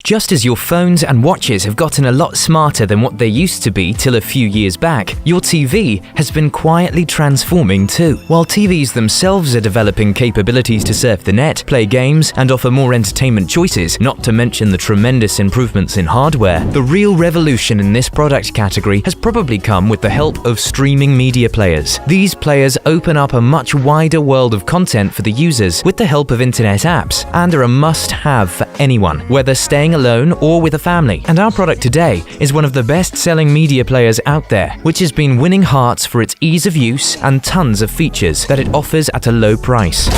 Just as your phones and watches have gotten a lot smarter than what they used to be till a few years back, your TV has been quietly transforming too. While TVs themselves are developing capabilities to surf the net, play games, and offer more entertainment choices, not to mention the tremendous improvements in hardware, the real revolution in this product category has probably come with the help of streaming media players. These players open up a much wider world of content for the users with the help of internet apps, and are a must-have for anyone, whether staying alone or with a family. And our product today is one of the best-selling media players out there, which has been winning hearts for its ease of use and tons of features that it offers at a low price.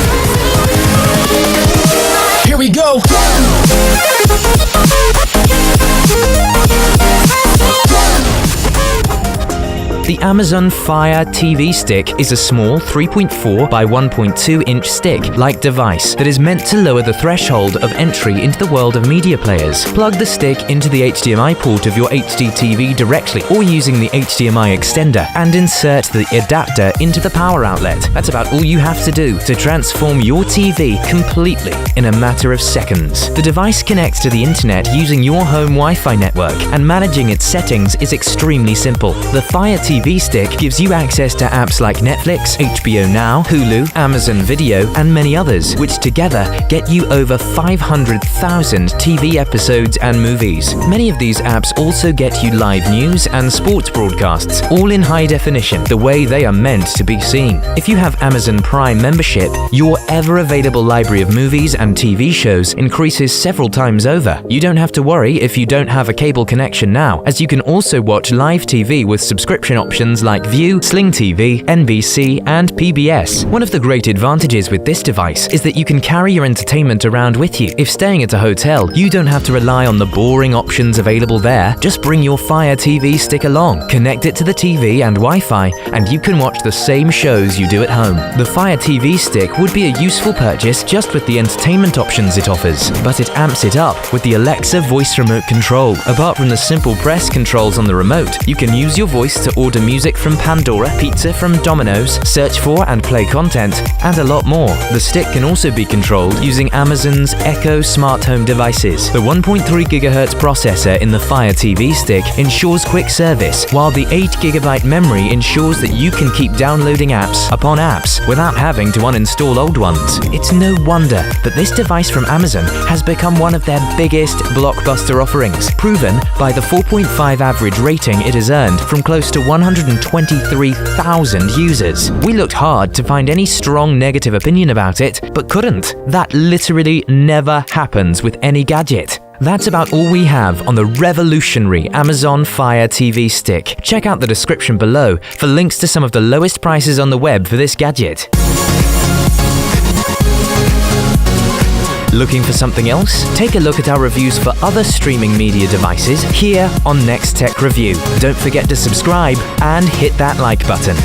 Here we go! The Amazon Fire TV Stick is a small 3.4 by 1.2 inch stick-like device that is meant to lower the threshold of entry into the world of media players. Plug the stick into the HDMI port of your HD TV directly or using the HDMI extender and insert the adapter into the power outlet. That's about all you have to do to transform your TV completely in a matter of seconds. The device connects to the internet using your home Wi-Fi network, and managing its settings is extremely simple. The Fire TV Stick gives you access to apps like Netflix, HBO Now, Hulu, Amazon Video, and many others, which together get you over 500,000 TV episodes and movies. Many of these apps also get you live news and sports broadcasts, all in high definition, the way they are meant to be seen. If you have Amazon Prime membership, your ever-available library of movies and TV shows increases several times over. You don't have to worry if you don't have a cable connection now, as you can also watch live TV with subscription options like View, Sling TV, NBC, and PBS. One of the great advantages with this device is that you can carry your entertainment around with you. If staying at a hotel, you don't have to rely on the boring options available there. Just bring your Fire TV Stick along, connect it to the TV and Wi-Fi, and you can watch the same shows you do at home. The Fire TV Stick would be a useful purchase just with the entertainment options it offers, but it amps it up with the Alexa voice remote control. Apart from the simple press controls on the remote, you can use your voice to order music from Pandora, pizza from Domino's, search for and play content, and a lot more. The stick can also be controlled using Amazon's Echo smart home devices. The 1.3 GHz processor in the Fire TV Stick ensures quick service, while the 8 GB memory ensures that you can keep downloading apps upon apps without having to uninstall old ones. It's no wonder that this device from Amazon has become one of their biggest blockbuster offerings, proven by the 4.5 average rating it has earned from close to 123,000 users. We looked hard to find any strong negative opinion about it, but couldn't. That literally never happens with any gadget. That's about all we have on the revolutionary Amazon Fire TV Stick. Check out the description below for links to some of the lowest prices on the web for this gadget. Looking for something else? Take a look at our reviews for other streaming media devices here on Next Tech Review. Don't forget to subscribe and hit that like button.